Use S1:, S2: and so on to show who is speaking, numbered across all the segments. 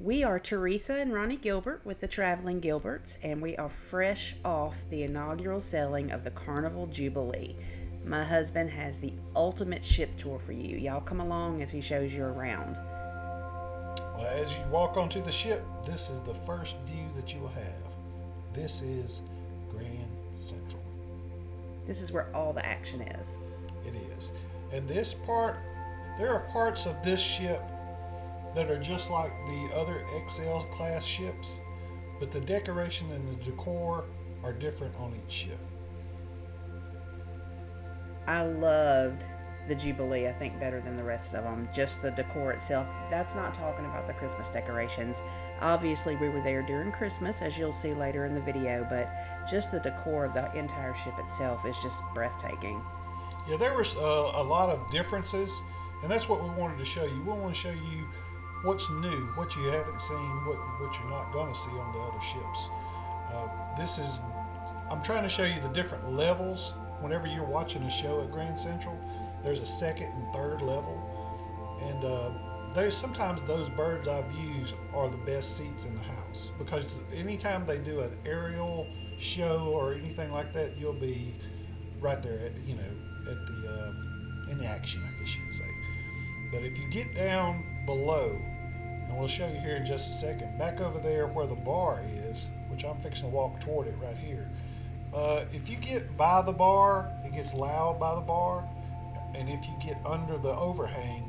S1: We are Teresa and Ronnie Gilbert with the Traveling Gilberts, and we are fresh off the inaugural sailing of the Carnival Jubilee. My husband has the ultimate ship tour for you. Y'all come along as he shows you around.
S2: Well, as you walk onto the ship, this is the first view that you will have. This is Grand Central.
S1: This is where all the action is.
S2: It is. And this part, there are parts of this ship that are just like the other XL class ships, but the decoration and the decor are different on each ship.
S1: I loved the Jubilee, I think, better than the rest of them. Just the decor itself. That's not talking about the Christmas decorations. Obviously, we were there during Christmas, as you'll see later in the video, but just the decor of the entire ship itself is just breathtaking.
S2: Yeah, there was a lot of differences, and that's what we wanted to show you. We want to show you what's new, what you haven't seen, what you're not going to see on the other ships. I'm trying to show you the different levels. Whenever you're watching a show at Grand Central, there's a second and third level, and sometimes those bird's eye views are the best seats in the house, because anytime they do an aerial show or anything like that, you'll be right there, in action, I guess you would say. But if you get down below, and we'll show you here in just a second, back over there where the bar is, which I'm fixing to walk toward it right here. If you get by the bar, it gets loud by the bar, and if you get under the overhang,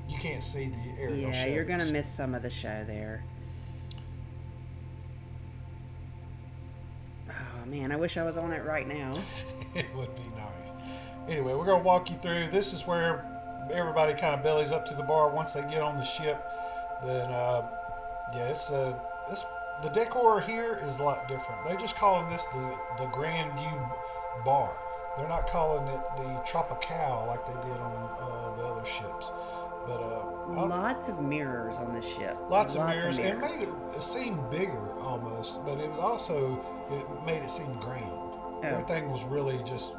S2: you can't see the aerial
S1: Yeah,
S2: shows.
S1: you're going to miss some of the show there. Oh, man, I wish I was on it right now.
S2: It would be nice. Anyway, we're going to walk you through. This is where everybody kind of bellies up to the bar once they get on the ship. Then, the decor here is a lot different. They're just calling this the Grand View Bar. They're not calling it the Tropical like they did on the other ships. But
S1: lots of mirrors on this ship.
S2: Lots of mirrors. It made it seem bigger almost, but it made it seem grand. Oh. Everything was really just,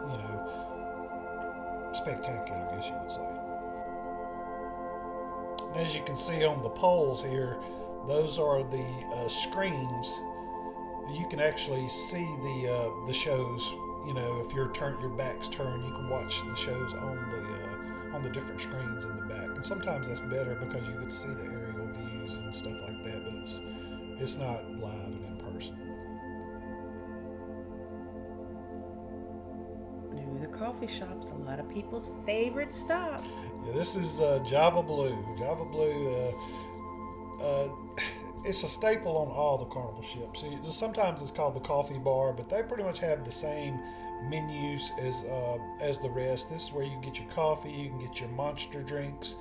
S2: spectacular, I guess you would say. As you can see on the poles here, those are the screens. You can actually see the shows. If your back's turned, you can watch the shows on the different screens in the back. And sometimes that's better because you get to see the aerial views and stuff like that. But it's not live and in person.
S1: Ooh, the coffee shop's a lot of people's favorite stop.
S2: Yeah, this is Java Blue. Java Blue. It's a staple on all the Carnival ships. Sometimes it's called the coffee bar, but they pretty much have the same menus as the rest. This is where you can get your coffee, you can get your monster drinks,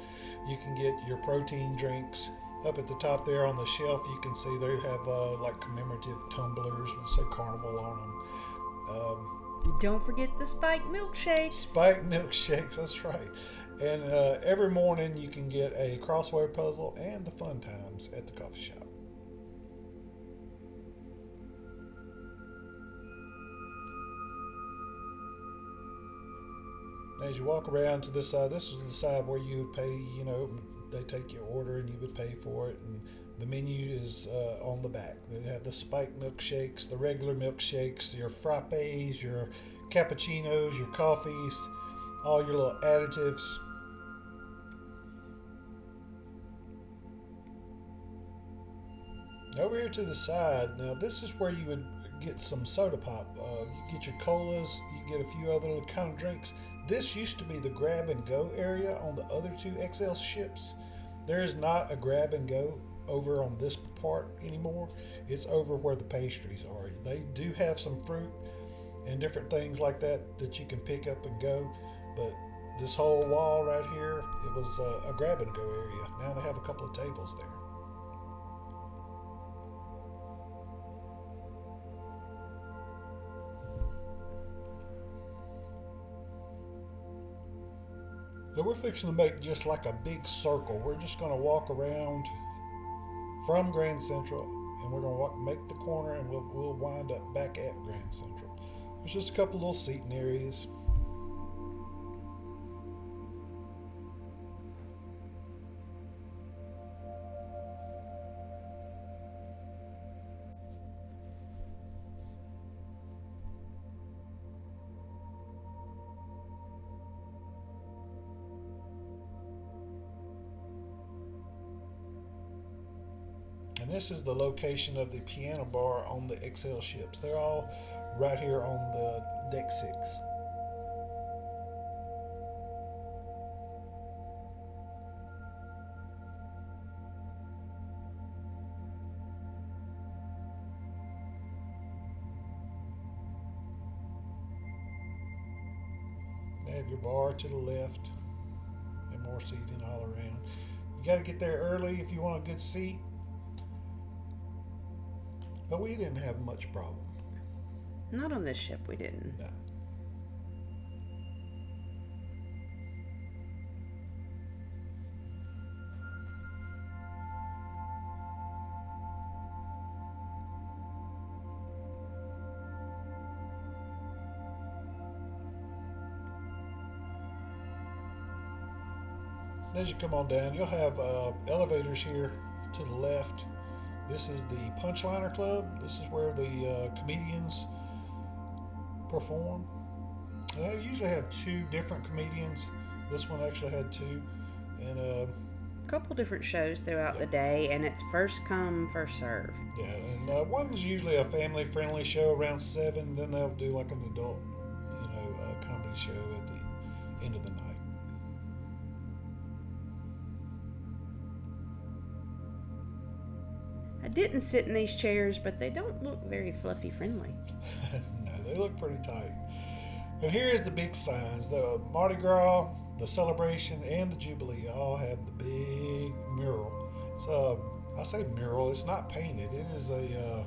S2: you can get your protein drinks. Up at the top there on the shelf, you can see they have like commemorative tumblers with say Carnival on them.
S1: Don't forget the spiked milkshakes.
S2: Spiked milkshakes, that's right. And every morning you can get a crossword puzzle and the fun times at the coffee shop. As you walk around to this side, this is the side where you pay, they take your order and you would pay for it. And the menu is on the back. They have the spiked milkshakes, the regular milkshakes, your frappes, your cappuccinos, your coffees, all your little additives. Over here to the side, now this is where you would get some soda pop. You get your colas, you get a few other little kind of drinks. This used to be the grab and go area on the other two XL ships. There is not a grab and go over on this part anymore. It's over where the pastries are. They do have some fruit and different things like that you can pick up and go, but this whole wall right here, it was a grab and go area. Now they have a couple of tables there. So we're fixing to make just like a big circle. We're just going to walk around from Grand Central, and we're going to make the corner, and we'll wind up back at Grand Central. There's just a couple little seating areas. And this is the location of the piano bar on the XL ships. They're all right here on the deck 6. They have your bar to the left and more seating all around. You got to get there early if you want a good seat. But we didn't have much problem.
S1: Not on this ship, we didn't.
S2: No. As you come on down, you'll have elevators here to the left. This is the Punchliner Club. This is where the comedians perform. They usually have 2 different comedians. This one actually had 2. And
S1: A couple different shows throughout the day, and it's first come, first serve.
S2: yeah, and one's usually a family-friendly show around 7. Then they'll do like an adult, comedy show at the end of the night.
S1: I didn't sit in these chairs, but they don't look very fluffy friendly.
S2: No, they look pretty tight. And here's the big signs. The Mardi Gras, the Celebration, and the Jubilee all have the big mural. So I say mural, it's not painted. It is a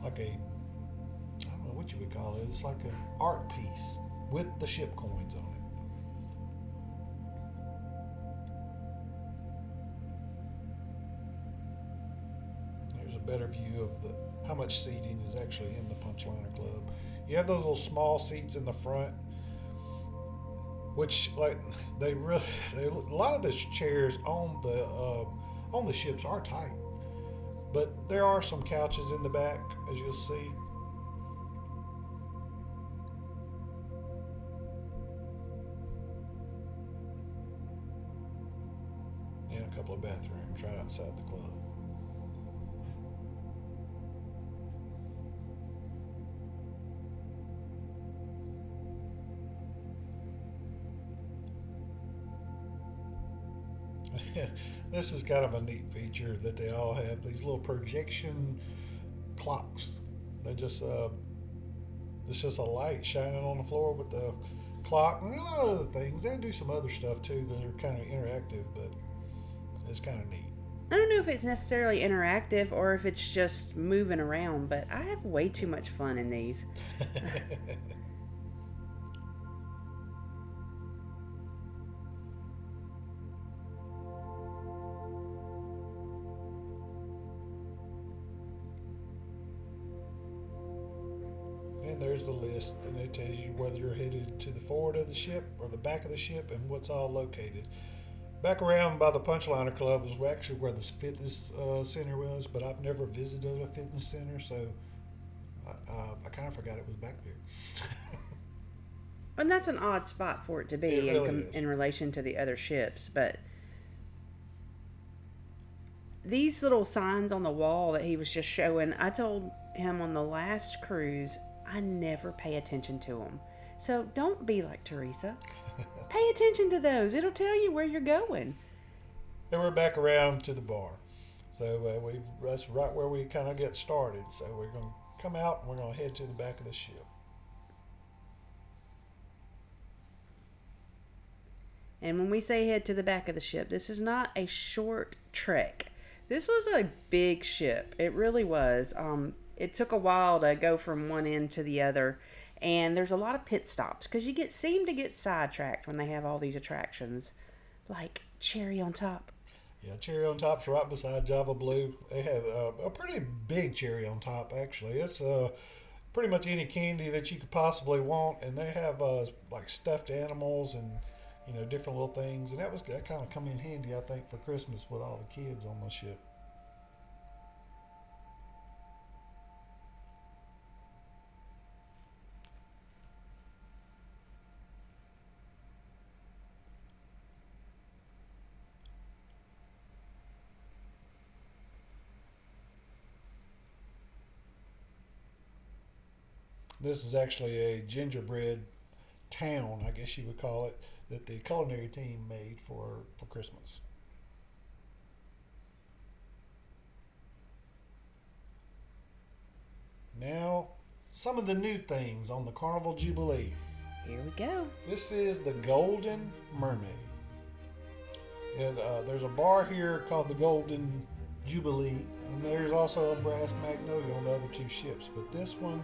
S2: like a, I don't know what you would call it. It's like an art piece with the ship coins on it. There's a better view of the how much seating is actually in the Punchliner Club. You have those little small seats in the front, which like they really a lot of the chairs on the ships are tight, but there are some couches in the back, as you'll see. And a couple of bathrooms right outside the club. This is kind of a neat feature that they all have. These little projection clocks. They just it's just a light shining on the floor with the clock and a lot of other things. They do some other stuff too that are kind of interactive, but it's kind of neat.
S1: I don't know if it's necessarily interactive or if it's just moving around, but I have way too much fun in these.
S2: And there's the list, and it tells you whether you're headed to the forward of the ship or the back of the ship and what's all located. Back around by the Punchliner Club was actually where the fitness center was, but I've never visited a fitness center, so I kind of forgot it was back there.
S1: And that's an odd spot for it to be
S2: It really is.
S1: in relation to the other ships, but these little signs on the wall that he was just showing, I told him on the last cruise, I never pay attention to them. So don't be like Teresa. Pay attention to those. It'll tell you where you're going.
S2: And we're back around to the bar. So that's right where we kind of get started. So we're going to come out and we're going to head to the back of the ship.
S1: And when we say head to the back of the ship, this is not a short trek. This was a big ship. It really was. It took a while to go from one end to the other. And there's a lot of pit stops because you seem to get sidetracked when they have all these attractions, like Cherry on Top.
S2: Yeah, Cherry on Top's right beside Java Blue. They have a pretty big cherry on top, actually. It's pretty much any candy that you could possibly want, and they have like stuffed animals and different little things, and that kind of come in handy, I think, for Christmas with all the kids on the ship. This is actually a gingerbread town, I guess you would call it, that the culinary team made for Christmas. Now, some of the new things on the Carnival Jubilee.
S1: Here we go.
S2: This is the Golden Mermaid. There's a bar here called the Golden Jubilee, and there's also a brass magnolia on the other two ships, but this one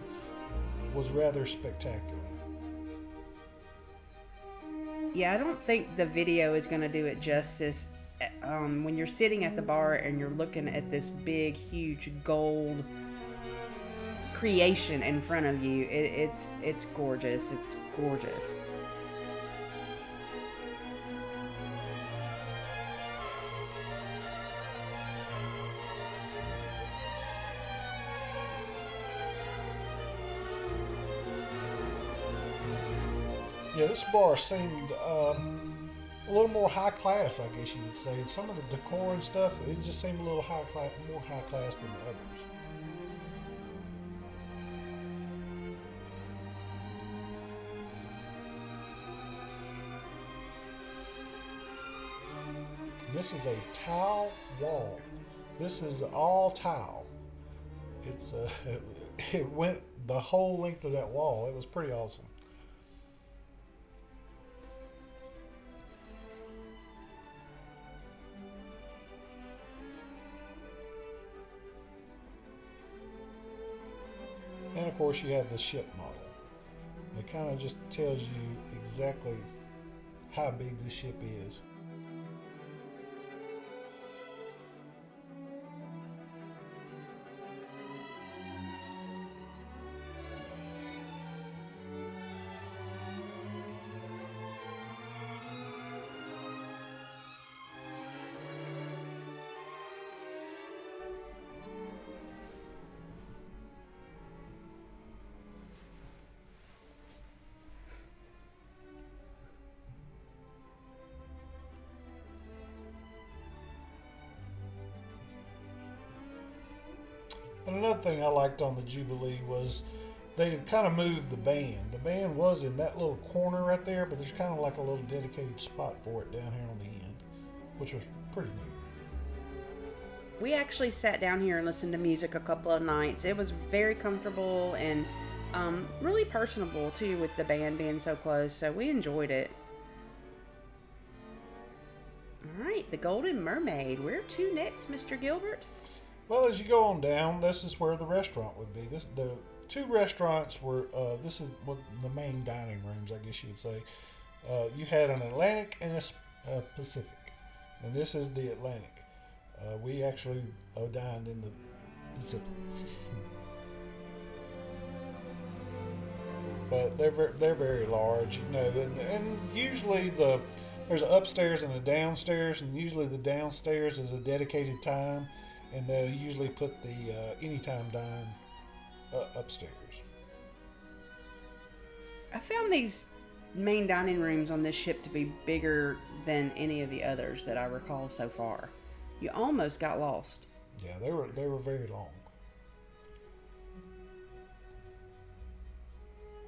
S2: was rather spectacular.
S1: Yeah, I don't think the video is going to do it justice. When you're sitting at the bar and you're looking at this big, huge gold creation in front of you, it's gorgeous. It's gorgeous.
S2: Yeah, this bar seemed a little more high class, I guess you would say. Some of the decor and stuff, it just seemed a little high class, more high class than the others. This is a tile wall. This is all tile. It's it went the whole length of that wall. It was pretty awesome. And of course, you have the ship model. It kind of just tells you exactly how big this ship is. And another thing I liked on the Jubilee was they've kind of moved the band. The band was in that little corner right there, but there's kind of like a little dedicated spot for it down here on the end, which was pretty neat.
S1: We actually sat down here and listened to music a couple of nights. It was very comfortable and really personable too, with the band being so close. So we enjoyed it. All right, the Golden Mermaid. Where to next, Mr. Gilbert?
S2: Well, as you go on down, this is where the restaurant would be. The two restaurants were. This is what the main dining rooms, I guess you would say. You had an Atlantic and a Pacific, and this is the Atlantic. We actually dined in the Pacific, but they're very large, you know. And usually there's an upstairs and a downstairs, and usually the downstairs is a dedicated time. And they'll usually put the anytime dine upstairs.
S1: I found these main dining rooms on this ship to be bigger than any of the others that I recall so far. You almost got lost.
S2: Yeah, they were very long.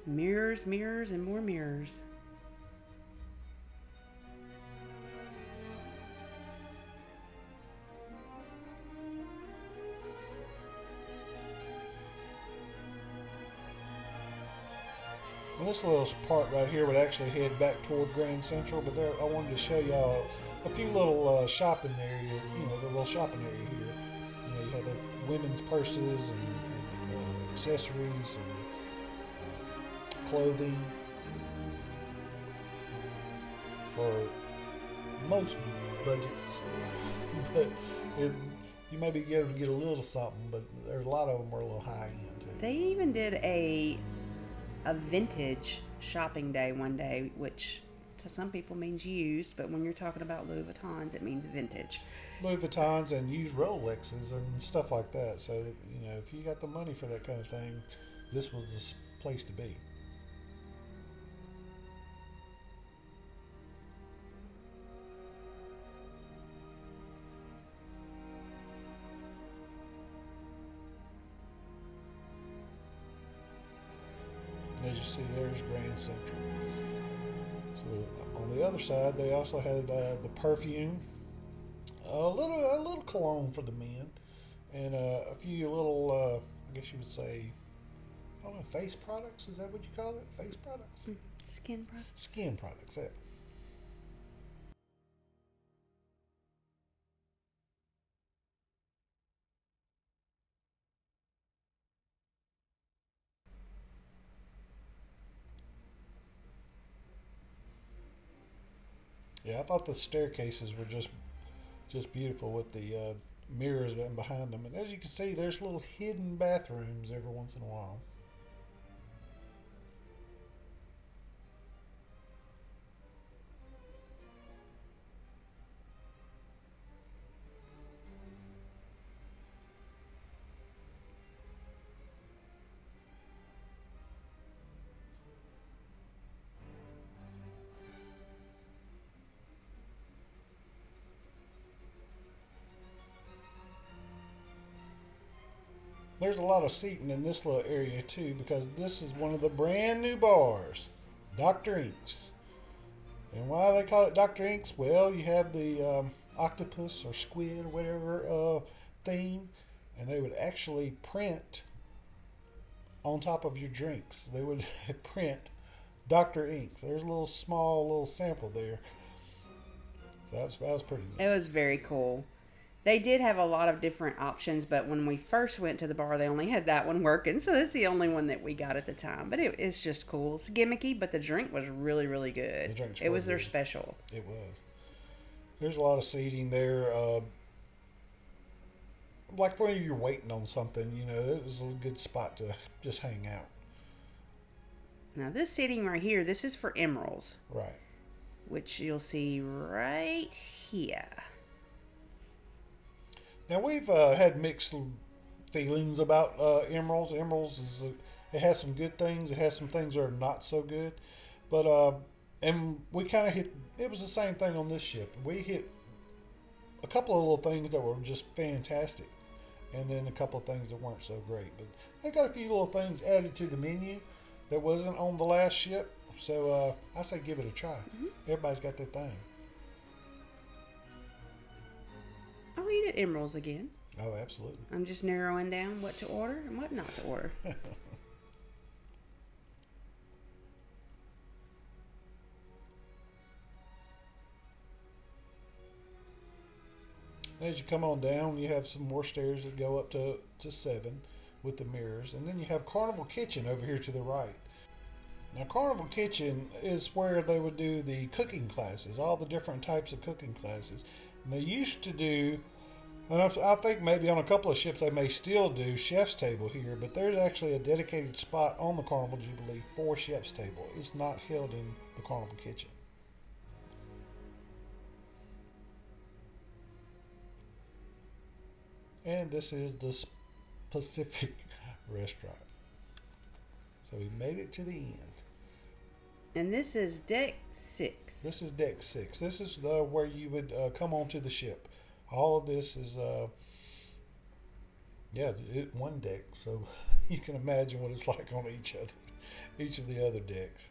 S1: Mirrors, mirrors, and more mirrors.
S2: And this little part right here would actually head back toward Grand Central, but there, I wanted to show y'all a few little shopping area, the little shopping area here. You have the women's purses and accessories and clothing for most budgets. But you may be able to get a little something, but there's a lot of them are a little high end too.
S1: They even did a vintage shopping day one day, which to some people means used, but when you're talking about Louis Vuittons, it means vintage.
S2: Louis Vuittons and used Rolexes and stuff like that. So, if you got the money for that kind of thing, this was the place to be. As you see, there's Grand Central. So on the other side, they also had the perfume, a little cologne for the men, and a few little, I guess you would say, I don't know, face products. Is that what you call it? Face products?
S1: Skin products.
S2: Skin products. That. Yeah, I thought the staircases were just beautiful with the mirrors behind them. And as you can see, there's little hidden bathrooms every once in a while. There's a lot of seating in this little area too because this is one of the brand new bars, Dr. Inks. And why they call it Dr. Inks? Well, you have the octopus or squid or whatever theme, and they would actually print on top of your drinks. They would print Dr. Inks. There's a little sample there. So that was pretty neat.
S1: It was very cool. They did have a lot of different options, but when we first went to the bar, they only had that one working, so that's the only one that we got at the time. But it's just cool. It's gimmicky, but the drink was really, really good. It was their special.
S2: It was. There's a lot of seating there. Like when you're waiting on something, it was a good spot to just hang out.
S1: Now, this seating right here, this is for emeralds.
S2: Right.
S1: Which you'll see right here.
S2: Now we've had mixed feelings about emeralds. It has some good things. It has some things that are not so good. But and we kind of hit. It was the same thing on this ship. We hit a couple of little things that were just fantastic, and then a couple of things that weren't so great. But they got a few little things added to the menu that wasn't on the last ship. So I say give it a try. Mm-hmm. Everybody's got their thing.
S1: I'll eat at Emerald's again.
S2: Oh, absolutely.
S1: I'm just narrowing down what to order and what not to order.
S2: As you come on down, you have some more stairs that go up to 7 with the mirrors. And then you have Carnival Kitchen over here to the right. Now, Carnival Kitchen is where they would do the cooking classes, all the different types of cooking classes. And they used to do, and I think maybe on a couple of ships they may still do chef's table here, but there's actually a dedicated spot on the Carnival Jubilee for chef's table. It's not held in the Carnival Kitchen. And this is the Pacific restaurant. So we made it to the end.
S1: And this is deck 6.
S2: This is deck 6. This is where you would come onto the ship. All of this is, one deck. So you can imagine what it's like on each of the other decks.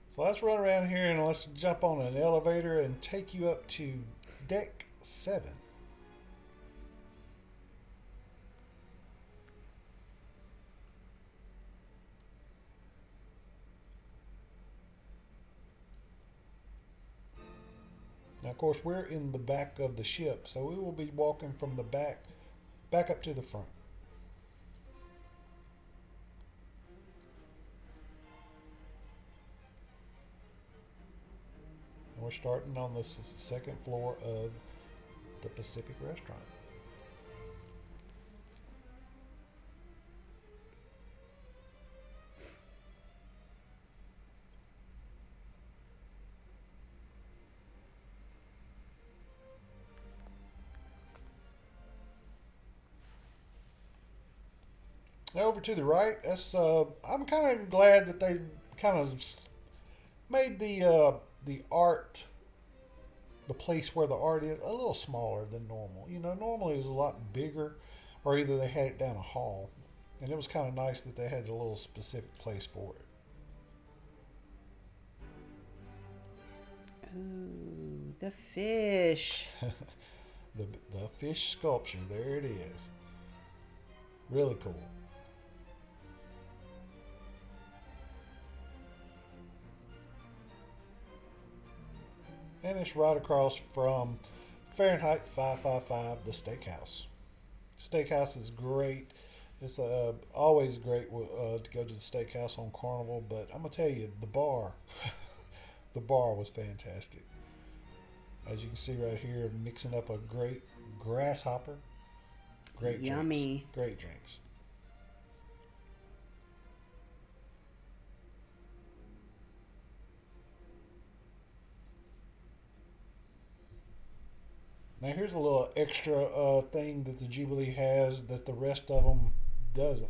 S2: So let's run around here and let's jump on an elevator and take you up to deck 7. Now, of course, we're in the back of the ship, so we will be walking from the back up to the front. And we're starting on the second floor of the Pacific restaurant. Now over to the right, that's I'm kind of glad that they kind of made the art, the place where the art is, a little smaller than normal. Normally it was a lot bigger, or either they had it down a hall, and it was kind of nice that they had a little specific place for it.
S1: Ooh, the fish.
S2: The fish sculpture. There it is. Really cool. And it's right across from Fahrenheit 555, the steakhouse. Steakhouse is great. It's always great to go to the steakhouse on Carnival, but I'm gonna tell you, the bar, the bar was fantastic. As you can see right here, mixing up a great grasshopper, great drinks,
S1: Yummy.
S2: great drinks. Now here's a little extra thing that the Jubilee has that the rest of them doesn't,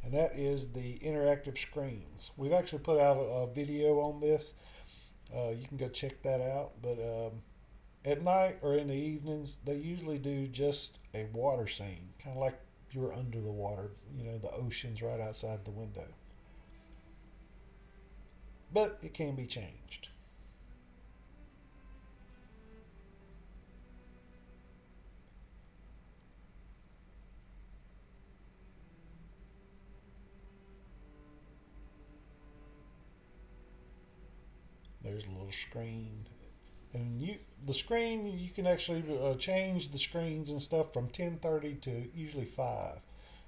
S2: and that is the interactive screens. We've actually put out a video on this. You can go check that out. But at night or in the evenings, they usually do just a water scene, kind of like you're under the water. You know, the ocean's right outside the window. But it can be changed. There's a little screen, and the screen you can actually change the screens and stuff from 10:30 to usually 5,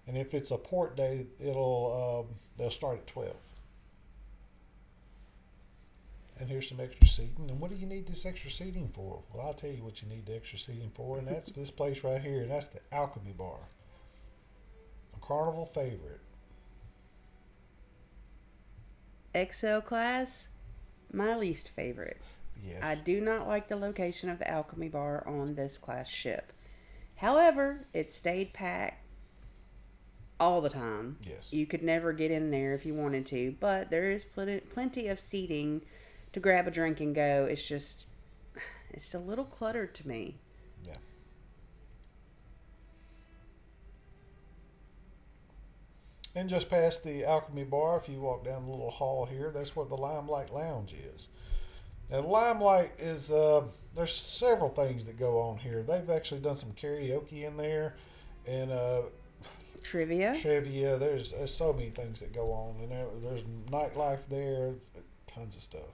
S2: and if it's a port day, they'll start at 12. And here's some extra seating. And what do you need this extra seating for? Well, I'll tell you what you need the extra seating for, and that's this place right here, and that's the Alchemy Bar, a Carnival favorite.
S1: XL class, my least favorite.
S2: Yes.
S1: I do not like the location of the Alchemy Bar on this class ship. However, it stayed packed all the time.
S2: Yes.
S1: You could never get in there if you wanted to, but there is plenty of seating to grab a drink and go. It's a little cluttered to me.
S2: Yeah. And just past the Alchemy Bar, if you walk down the little hall here, that's where the Limelight Lounge is. Now, Limelight is, there's several things that go on here. They've actually done some karaoke in there, and
S1: Trivia.
S2: trivia. There's so many things that go on, and there's nightlife there, tons of stuff.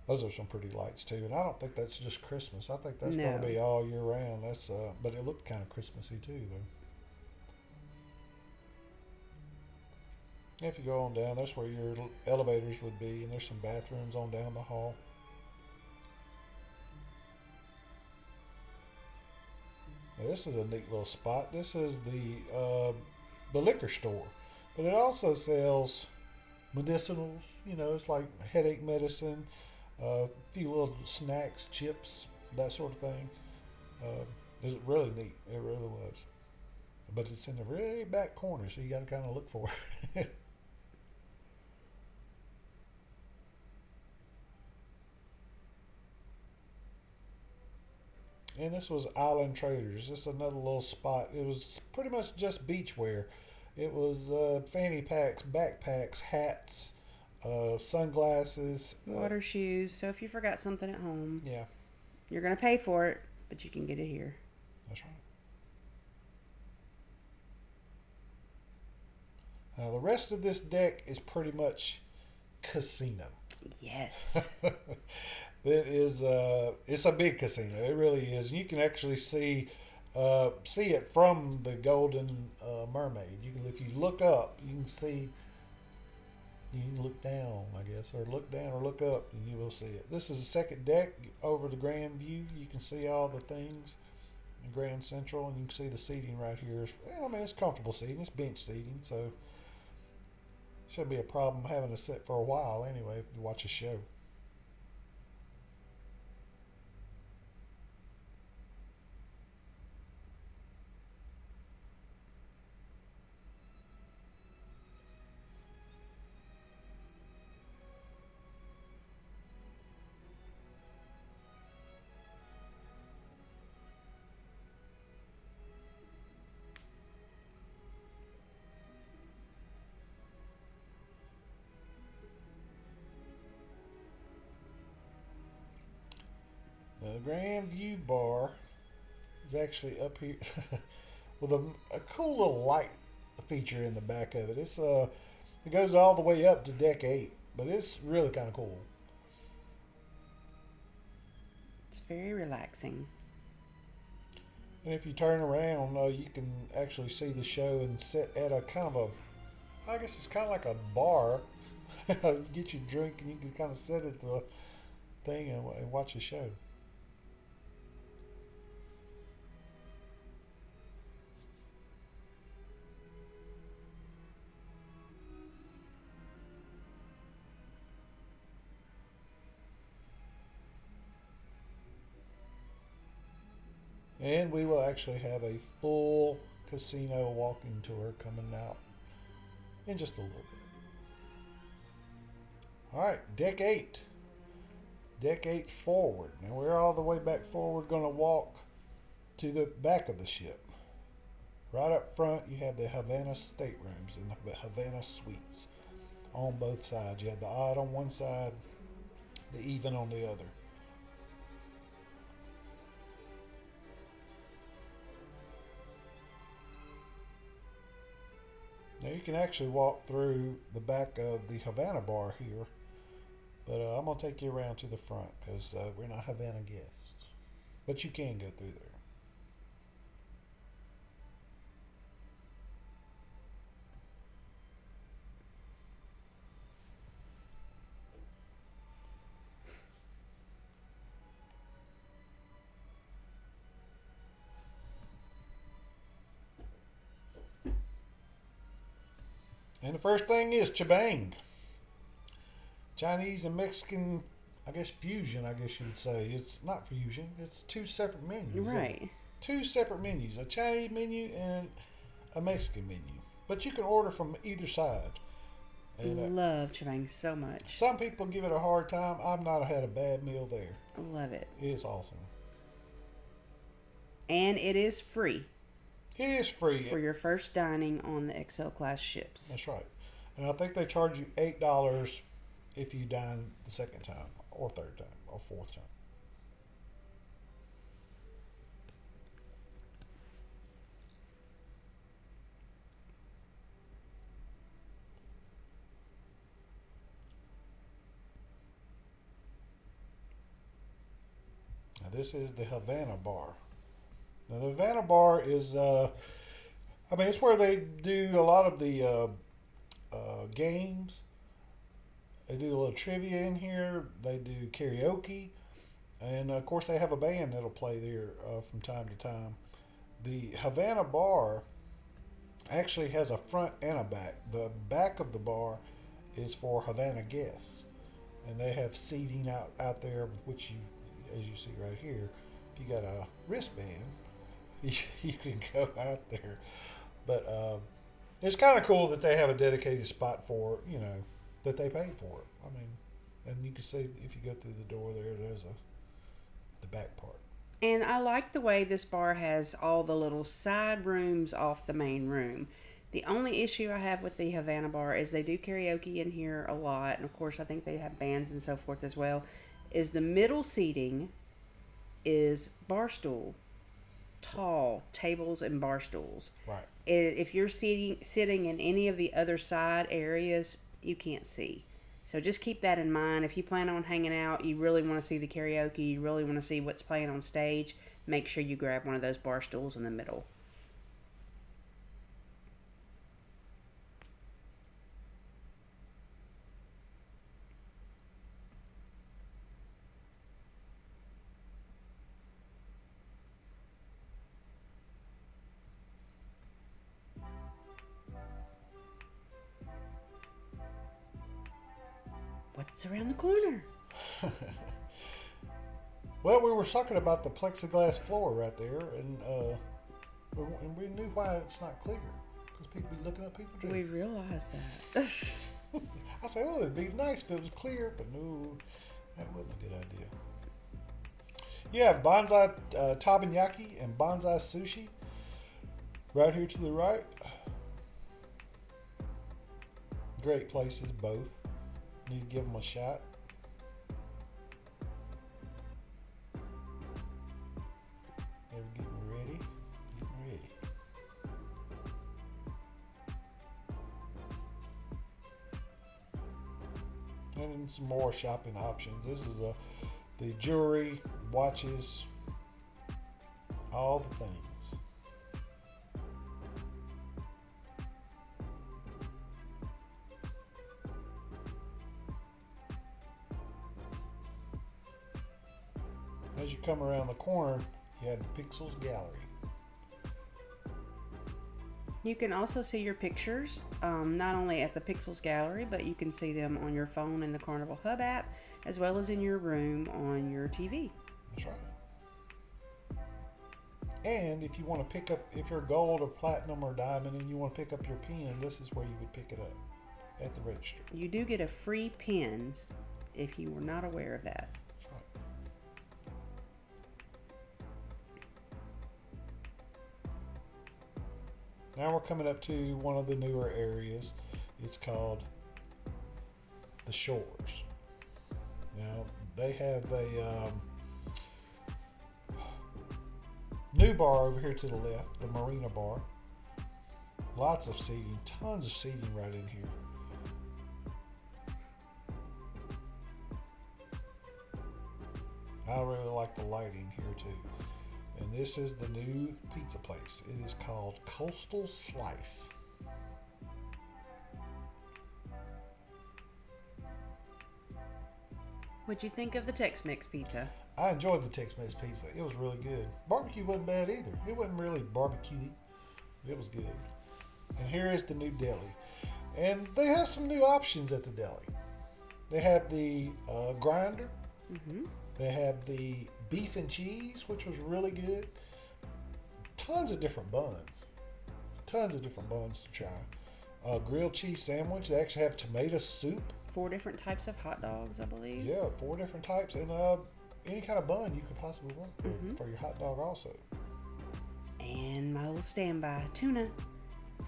S2: Those are some pretty lights too, and I don't think that's just Christmas. I think that's going to be all year round. But it looked kind of Christmassy too, though. If you go on down, that's where your elevators would be, and there's some bathrooms on down the hall. Now, this is a neat little spot. This is the liquor store, but it also sells medicinals. You know, it's like headache medicine, a few little snacks, chips, that sort of thing. It's really neat. It really was. But it's in the very back corner, so you got to kind of look for it. And this was Island Traders. This is another little spot. It was pretty much just beachwear. It was fanny packs, backpacks, hats, sunglasses,
S1: Water shoes. So if you forgot something at home,
S2: yeah,
S1: you're going to pay for it, but you can get it here.
S2: that's right. Now the rest of this deck is pretty much casino.
S1: Yes.
S2: It is. It's a big casino. It really is. You can actually see it from the Golden Mermaid. You can, if you look up, you can see. You can look down, I guess, or look down or look up, and you will see it. This is the second deck over the Grand View. You can see all the things in Grand Central, and you can see the seating right here. Well, I mean, it's comfortable seating. It's bench seating, so shouldn't be a problem having to sit for a while anyway to watch a show. Now, the Grand View Bar is actually up here with a cool little light feature in the back of it. It goes all the way up to deck 8, but it's really kind of cool.
S1: It's very relaxing.
S2: And if you turn around, you can actually see the show and sit at a kind of I guess it's kind of like a bar. Get your drink and you can kind of sit at the thing and watch the show. And we will actually have a full casino walking tour coming out in just a little bit. All right, deck 8. Deck 8 forward. Now we're all the way back forward, going to walk to the back of the ship. Right up front, you have the Havana staterooms and the Havana suites on both sides. You have the odd on one side, the even on the other. Now you can actually walk through the back of the Havana bar here, but I'm going to take you around to the front because we're not Havana guests. But you can go through there. And the first thing is Chabang. Chinese and Mexican, I guess fusion, I guess you would say. It's not fusion, it's two separate menus.
S1: Right.
S2: Two separate menus, a Chinese menu and a Mexican menu. But you can order from either side. And,
S1: love Chabang so much.
S2: some people give it a hard time. I've not had a bad meal there.
S1: I love it.
S2: It's awesome.
S1: And it is free.
S2: It is free.
S1: For your first dining on the XL class ships.
S2: That's right. And I think they charge you $8 if you dine the second time, or third time, or fourth time. Now this is the Havana bar. Now the Havana bar is, it's where they do a lot of the games. They do a little trivia in here. They do karaoke. And of course they have a band that'll play there from time to time. The Havana bar actually has a front and a back. The back of the bar is for Havana guests. And they have seating out there, which you, as you see right here, if you got a wristband, you can go out there. But it's kind of cool that they have a dedicated spot for, that they pay for it. And you can see if you go through the door there's the back part.
S1: And I like the way this bar has all the little side rooms off the main room. The only issue I have with the Havana bar is they do karaoke in here a lot. And of course, I think they have bands and so forth as well. Is the middle seating is bar stool. Tall tables and bar stools.
S2: Right.
S1: If you're sitting in any of the other side areas, you can't see. So just keep that in mind. If you plan on hanging out, you really want to see the karaoke, you really want to see what's playing on stage, make sure you grab one of those bar stools in the middle. What's around the corner?
S2: Well, we were talking about the plexiglass floor right there, and we knew why it's not clear, because people be looking at people's dresses.
S1: We realized that.
S2: I said, oh, it'd be nice if it was clear, but no, that wasn't a good idea. You have bonsai teppanyaki and bonsai sushi right here to the right. Great places, both. Need to give them a shot. They're getting ready. And then some more shopping options. This is the jewelry, watches, all the things. As you come around the corner, you have the Pixels Gallery.
S1: You can also see your pictures, not only at the Pixels Gallery, but you can see them on your phone in the Carnival Hub app, as well as in your room on your TV.
S2: That's right. And if you want to pick up, if you're gold or platinum or diamond and you want to pick up your pen, this is where you would pick it up, at the register.
S1: You do get a free pen if you were not aware of that.
S2: That's right. Now we're coming up to one of the newer areas. It's called the Shores. Now they have a new bar over here to the left, the Marina Bar. Lots of seating, tons of seating right in here. I really like the lighting here too. And this is the new pizza place. It is called Coastal Slice.
S1: What'd you think of the Tex-Mex pizza?
S2: I enjoyed the Tex-Mex pizza. It was really good. Barbecue wasn't bad either. It wasn't really barbecue. It was good. And here is the new deli. And they have some new options at the deli. They have the grinder.
S1: Mm-hmm.
S2: They have the beef and cheese, which was really good. Tons of different buns. To try. Grilled cheese sandwich. They actually have tomato soup.
S1: 4 different types of hot dogs, I believe.
S2: Yeah, 4 different types. And any kind of bun you could possibly want for your hot dog also.
S1: And my little standby, tuna.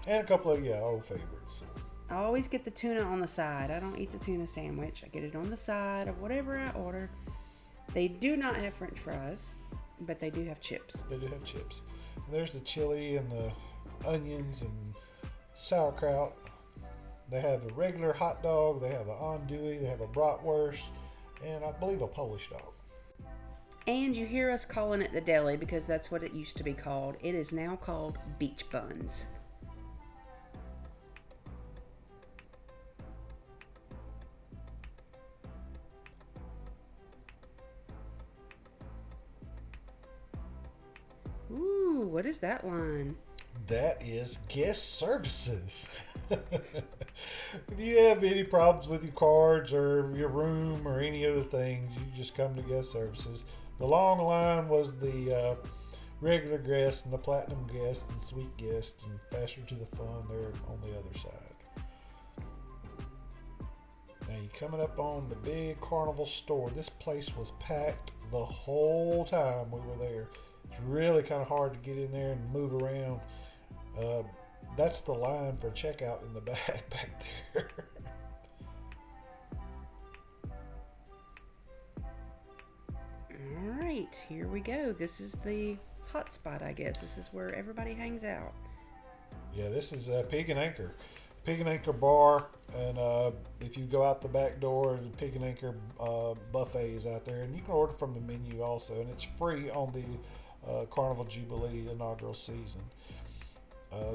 S2: And a couple of, old favorites.
S1: I always get the tuna on the side. I don't eat the tuna sandwich. I get it on the side of whatever I order. They do not have French fries, but they do have chips.
S2: They do have chips. And there's the chili and the onions and sauerkraut. They have a regular hot dog. They have an andouille. They have a bratwurst. And I believe a Polish dog.
S1: And you hear us calling it the deli because that's what it used to be called. It is now called beach buns. Ooh, what is that line?
S2: That is guest services. If you have any problems with your cards or your room or any other things, you just come to guest services. The long line was the regular guest and the platinum guest and sweet guest and faster to the fun there on the other side. Now you're coming up on the big Carnival store. This place was packed the whole time we were there. It's really kind of hard to get in there and move around. That's the line for checkout in the back there.
S1: All right, here we go. This is the hot spot, I guess. This is where everybody hangs out.
S2: Yeah, this is Pig and Anchor. Pig and Anchor bar, and if you go out the back door, the Pig and Anchor buffet is out there, and you can order from the menu also, and it's free on the Carnival Jubilee inaugural season.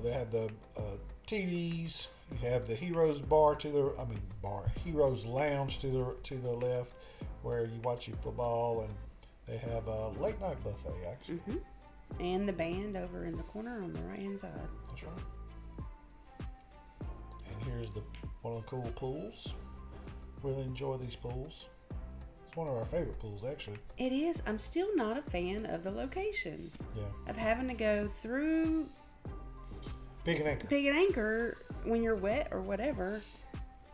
S2: They have the TVs. You have the Heroes Heroes Lounge to the left, where you watch your football, and they have a late night buffet actually.
S1: Mm-hmm. And the band over in the corner on the right hand side.
S2: That's right. And here's one of the cool pools. Really enjoy these pools. It's one of our favorite pools actually.
S1: It is. I'm still not a fan of the location.
S2: Yeah.
S1: Of having to go through
S2: Pig and Anchor.
S1: Pig and Anchor when you're wet or whatever.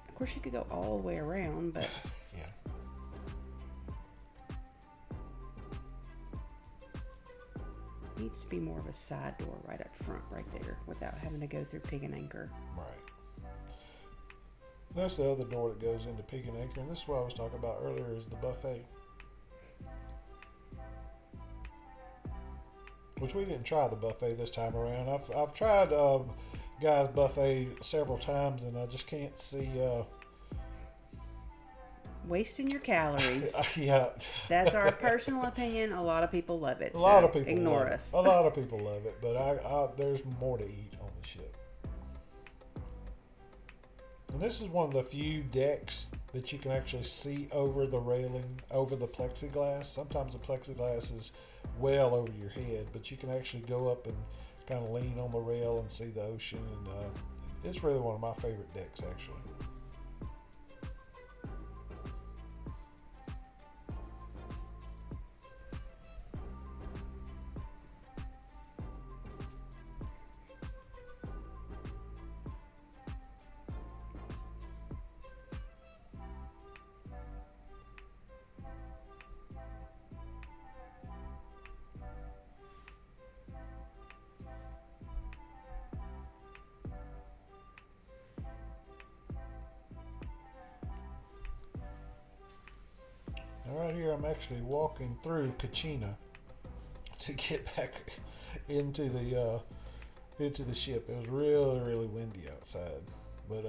S1: Of course, you could go all the way around, but
S2: yeah.
S1: needs to be more of a side door right up front, right there, without having to go through Pig and Anchor.
S2: Right. That's the other door that goes into Pig and Anchor, and this is what I was talking about earlier, is the buffet. which we didn't try the buffet this time around. I've tried Guy's Buffet several times, and I just can't see.
S1: Wasting your calories.
S2: Yeah.
S1: That's our personal opinion. A lot of people love it.
S2: A lot of people
S1: ignore
S2: love
S1: us.
S2: it. A lot of people love it, but there's more to eat on the ship. And this is one of the few decks that you can actually see over the railing, over the plexiglass. Sometimes the plexiglass is well over your head, but you can actually go up and kind of lean on the rail and see the ocean. And it's really one of my favorite decks, actually. Now right here, I'm actually walking through Kachina to get back into the ship. It was really, really windy outside, but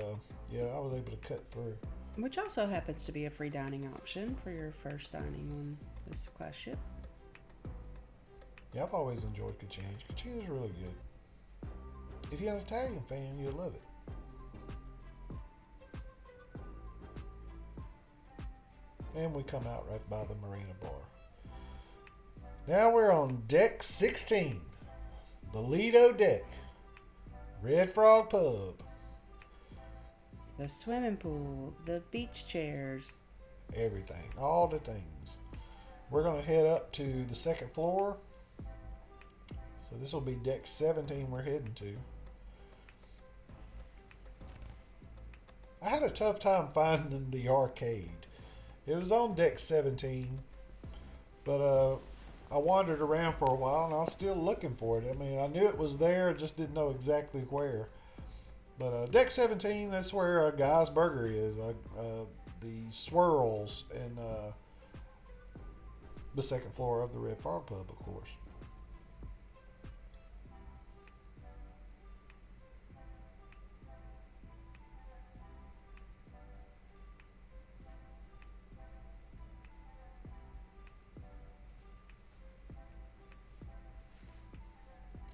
S2: yeah, I was able to cut through.
S1: Which also happens to be a free dining option for your first dining on this class ship.
S2: Yeah, I've always enjoyed Kachina. Kachina's really good. If you're an Italian fan, you'll love it. And we come out right by the Marina Bar. Now we're on deck 16, the Lido deck, Red Frog Pub.
S1: The swimming pool, the beach chairs.
S2: Everything, all the things. We're going to head up to the second floor. So this will be deck 17 we're heading to. I had a tough time finding the arcade. It was on deck 17, but I wandered around for a while and I was still looking for it. I mean, I knew it was there, just didn't know exactly where. But deck 17, that's where Guy's Burger is. The Swirls and the second floor of the Red Frog Pub, of course.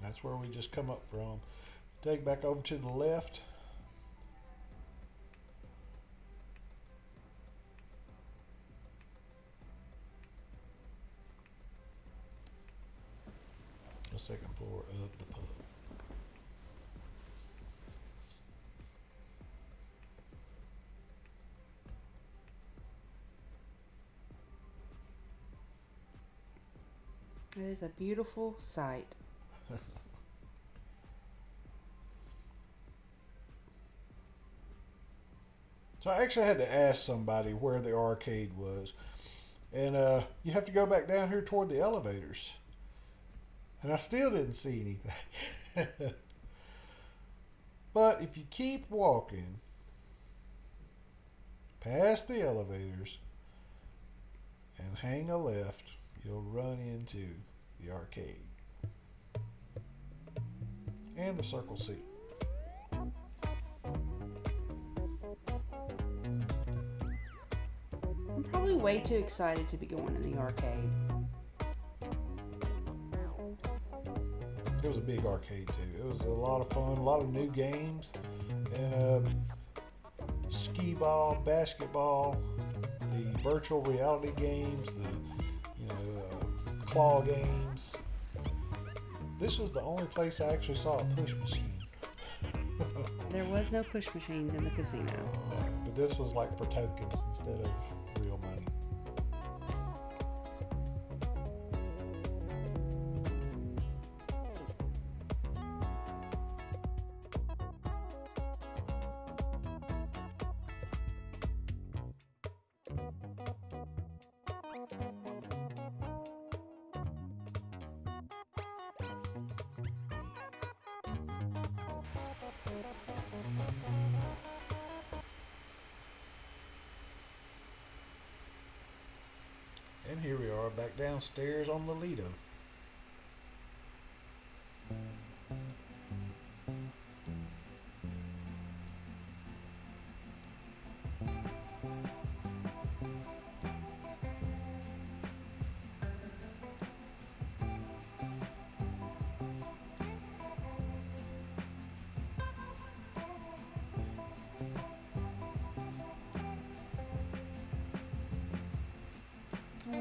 S2: That's where we just come up from. Take back over to the left. The second floor of the pub.
S1: It is a beautiful sight.
S2: So I actually had to ask somebody where the arcade was. And you have to go back down here toward the elevators. And I still didn't see anything. But if you keep walking past the elevators and hang a left, you'll run into the arcade and the Circle C.
S1: I'm probably way too excited to be going in the arcade.
S2: It was a big arcade too. It was a lot of fun, a lot of new games, and skee ball, basketball, the virtual reality games, the claw games. This was the only place I actually saw a push machine.
S1: There was no push machines in the casino.
S2: But this was like for tokens instead of real money. And here we are back downstairs on the Lido.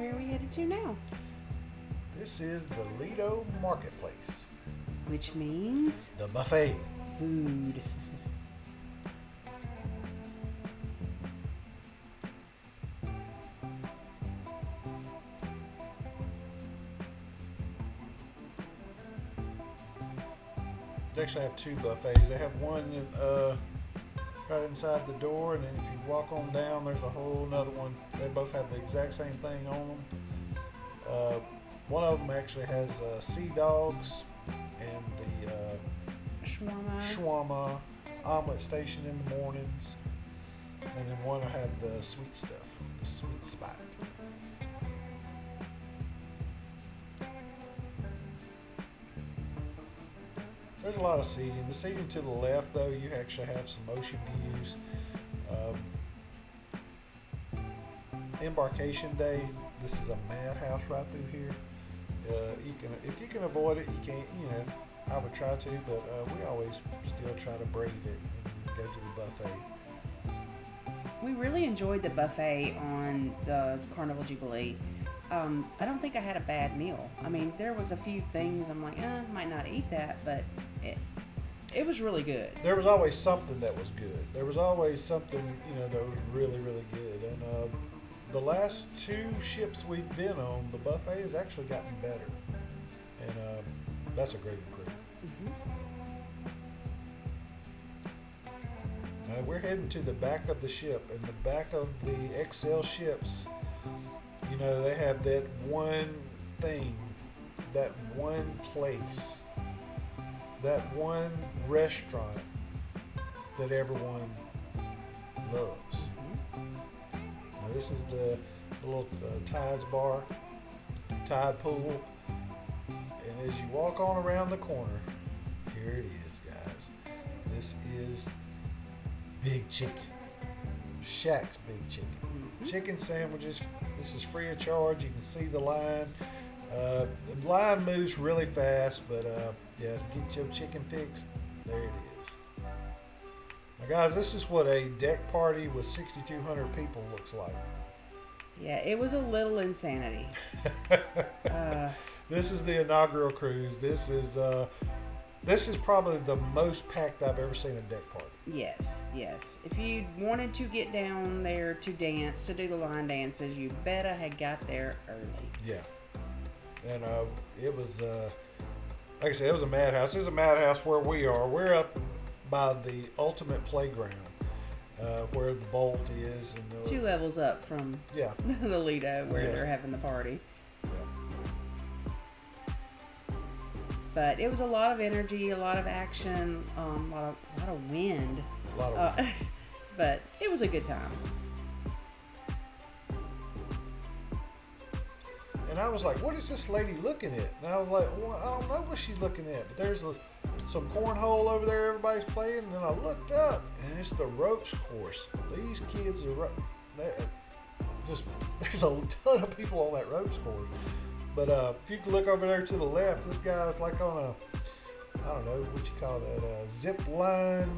S1: where are we headed to now?
S2: This is the Lido Marketplace.
S1: Which means
S2: The buffet.
S1: food.
S2: They actually have two buffets. They have one right inside the door, and then if you walk on down, there's a whole nother one. They both have the exact same thing on them. One of them actually has sea dogs and the shawarma omelet station in the mornings, and then one I have the sweet stuff, the sweet spot. There's a lot of seating. The seating to the left, though, you actually have some ocean views. Embarkation day, this is a madhouse right through here. If you can avoid it, you can't. I would try to, but we always still try to brave it and go to the buffet.
S1: We really enjoyed the buffet on the Carnival Jubilee. I don't think I had a bad meal. I mean, there was a few things I'm like, might not eat that, but it was really good.
S2: There was always something that was good. There was always something, that was really, really good. And the last two ships we've been on, the buffet has actually gotten better. And that's a great improvement.
S1: Mm-hmm.
S2: Now we're heading to the back of the ship. And the back of the XL ships, they have that one thing, that one place, that one restaurant that everyone loves. Now, this is the little Tides bar, Tide pool. And as you walk on around the corner, here it is, guys. This is Big Chicken. Shaq's Big Chicken. Chicken sandwiches. This is free of charge. You can see the line. The line moves really fast, but to get your chicken fixed, there it is. Now, guys, this is what a deck party with 6,200 people looks like.
S1: Yeah, it was a little insanity.
S2: This is the inaugural cruise. This is probably the most packed I've ever seen a deck party.
S1: Yes. If you wanted to get down there to dance, to do the line dances, you better had got there early.
S2: Yeah. And it was, like I said, it was a madhouse. This is a madhouse where we are. We're up by the ultimate playground, where the Bolt is. And
S1: 2 levels up from the Lido where they're having the party.
S2: Yeah.
S1: But it was a lot of energy, a lot of action, a lot of wind.
S2: A lot of wind.
S1: But it was a good time.
S2: And I was like, what is this lady looking at? And I was like, well, I don't know what she's looking at. But there's some cornhole over there everybody's playing. And then I looked up, and it's the ropes course. These kids are there's a ton of people on that ropes course. But if you can look over there to the left, this guy's like on a, I don't know, what you call that, zip line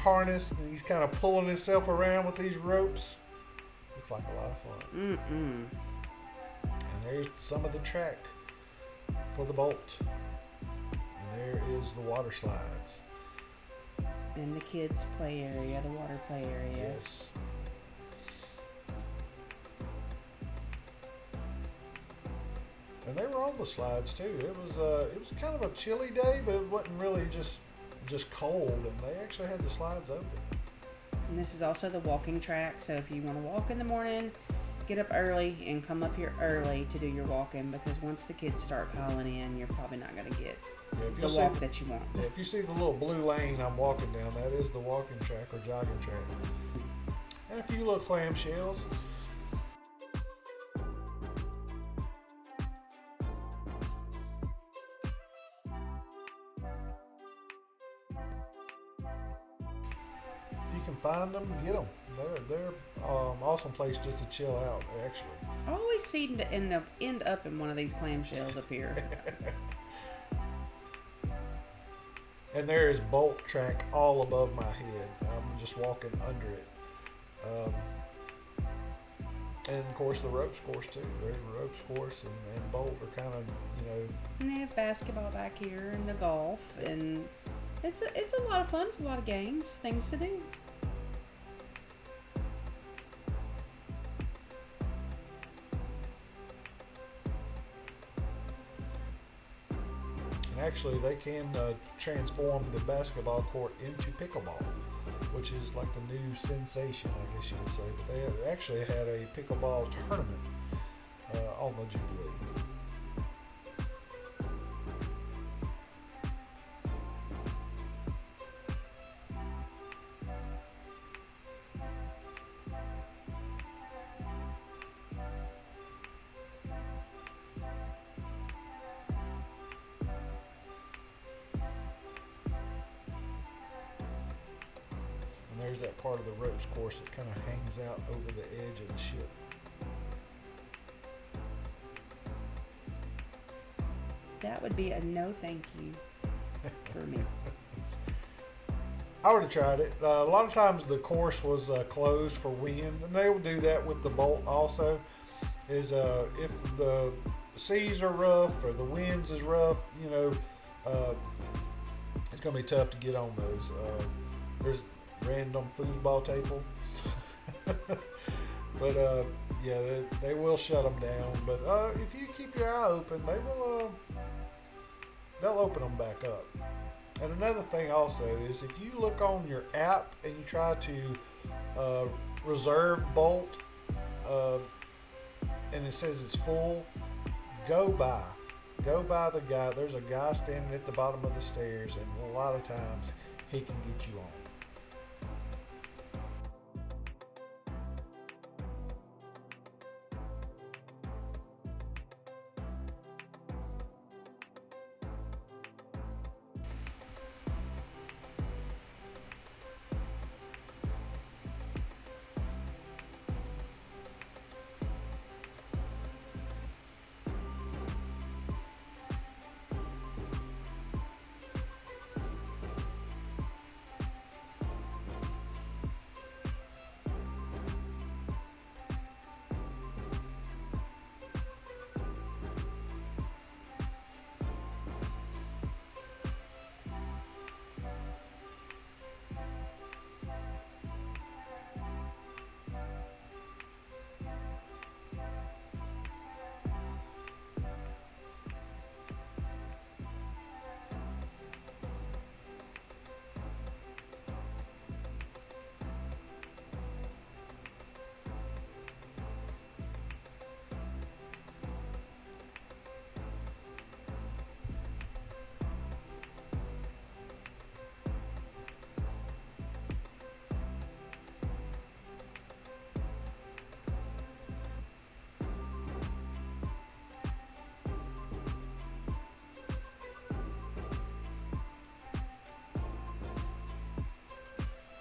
S2: harness. And he's kind of pulling himself around with these ropes. Looks like a lot of fun. And there's some of the track for the Bolt. And there is the water slides.
S1: And the kids' play area, the water play area.
S2: Yes. And they were on the slides too. It was kind of a chilly day, but it wasn't really just cold. And they actually had the slides open.
S1: And this is also the walking track. So if you want to walk in the morning, get up early and come up here early to do your walking, because once the kids start piling in, you're probably not going to get the walk that you want.
S2: Yeah, if you see the little blue lane I'm walking down, that is the walking track or jogging track. And a few little clamshells. If you can find them, get them. They're awesome place just to chill out, actually.
S1: I always seem to end up in one of these clamshells up here.
S2: And there is Bolt track all above my head. I'm just walking under it. And of course the ropes course too. There's a ropes course and bolt are kind of,
S1: And they have basketball back here and the golf, and it's a lot of fun. It's a lot of games, things to do.
S2: and actually they can transform the basketball court into pickleball, which is like the new sensation, I guess you would say. But they actually had a pickleball tournament on the Jubilee. And there's that part of the ropes course that kind of hangs out over the edge of the ship.
S1: That would be a no thank you for me.
S2: I would have tried it. A lot of times the course was closed for wind, and they will do that with the bolt also. Is if the seas are rough or the winds is rough, it's going to be tough to get on those. There's random foosball table. But yeah, they will shut them down. But if you keep your eye open, they'll open them back up. And another thing also is if you look on your app and you try to reserve bolt and it says it's full, go by the guy. There's a guy standing at the bottom of the stairs, and a lot of times he can get you on.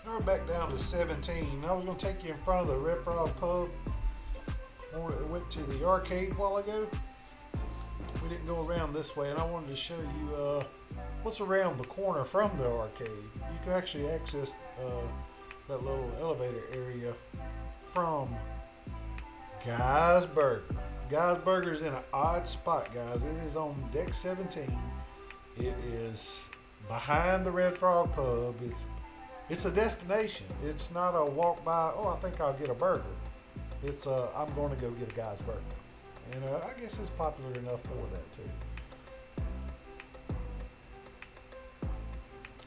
S2: Now we're back down to 17. I was going to take you in front of the Red Frog Pub. We went to the arcade a while ago. We didn't go around this way, and I wanted to show you what's around the corner from the arcade. You can actually access that little elevator area from Guy's Burger. Guy's Burger is in an odd spot, guys. It is on deck 17. It is behind the Red Frog Pub. It's a destination. It's not a walk by, oh, I think I'll get a burger. It's I'm going to go get a Guy's Burger. And I guess it's popular enough for that too.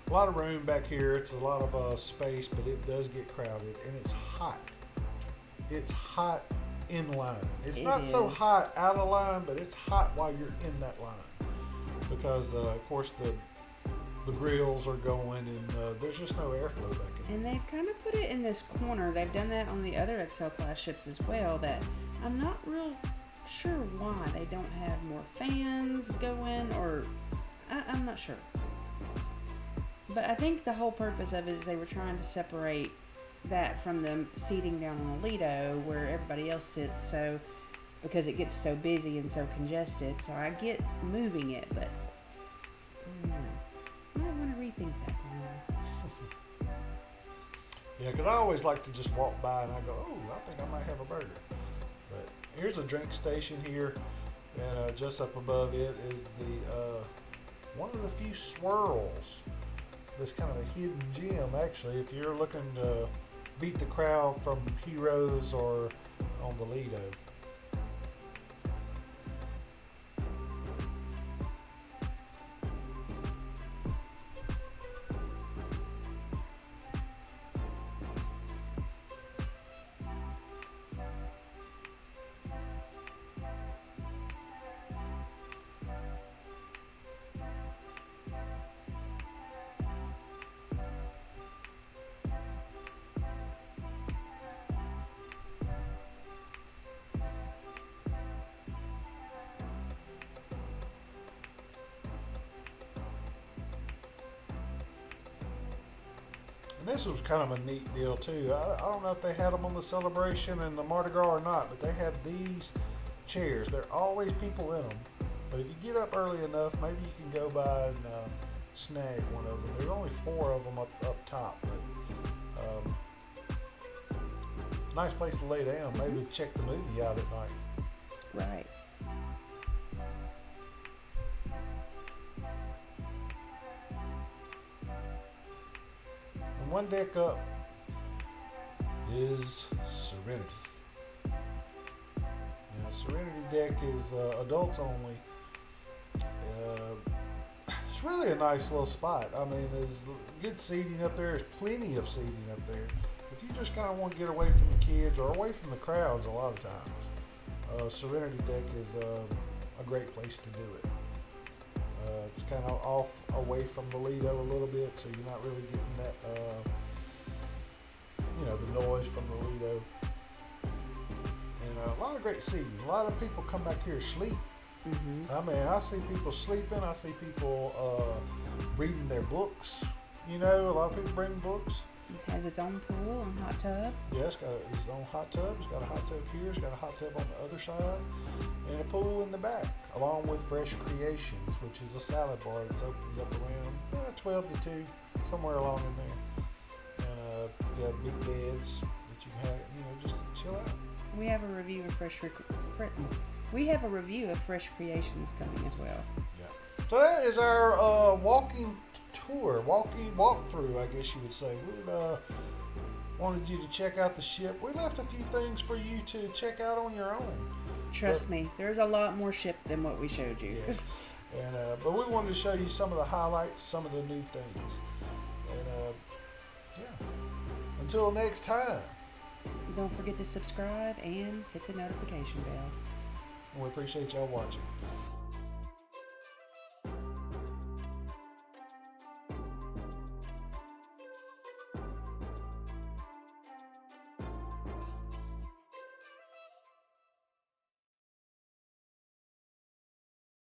S2: A lot of room back here. It's a lot of space, but it does get crowded, and it's hot. It's hot in line. It's not so hot out of line, but it's hot while you're in that line. Because, of course, the grills are going, and there's just no airflow back in.
S1: And they've kind of put it in this corner. They've done that on the other XL class ships as well, that I'm not real sure why they don't have more fans going, or I'm not sure. But I think the whole purpose of it is they were trying to separate that from the seating down on the Lido where everybody else sits, so because it gets so busy and so congested. So I get moving it, but I don't know. I might want to rethink that one.
S2: Yeah, because I always like to just walk by and I go, oh, I think I might have a burger. Here's a drink station here, and just up above it is the one of the few swirls. That's kind of a hidden gem, actually, if you're looking to beat the crowd from Heroes or on the Lido. And this was kind of a neat deal too. I don't know if they had them on the Celebration and the Mardi Gras or not, but they have these chairs. There are always people in them. But if you get up early enough, maybe you can go by and snag one of them. There are only 4 of them up top, but nice place to lay down. Maybe check the movie out at night.
S1: Right.
S2: And one deck up is Serenity. Now, Serenity deck is adults only. It's really a nice little spot. I mean, there's good seating up there. There's plenty of seating up there. If you just kind of want to get away from the kids or away from the crowds a lot of times, Serenity deck is a great place to do it. It's kind of off away from the Lido a little bit, so you're not really getting that, the noise from the Lido. And a lot of great seating. A lot of people come back here to sleep.
S1: Mm-hmm.
S2: I mean, I see people sleeping. I see people reading their books. You know, a lot of people bring books.
S1: It has its own pool and hot tub.
S2: Yeah, it's got its own hot tub. It's got a hot tub here. It's got a hot tub on the other side, and a pool in the back, along with Fresh Creations, which is a salad bar that opens up around 12 to 2, somewhere along in there. And you have big beds that you can have, just chill out.
S1: We have a review of Fresh Creations coming as well.
S2: Yeah. So that is our walking tour, walkthrough, I guess you would say. We wanted you to check out the ship. We left a few things for you to check out on your own.
S1: Trust me, there's a lot more ship than what we showed you.
S2: Yes. And but we wanted to show you some of the highlights, some of the new things. And yeah. Until next time.
S1: Don't forget to subscribe and hit the notification bell.
S2: We appreciate y'all watching.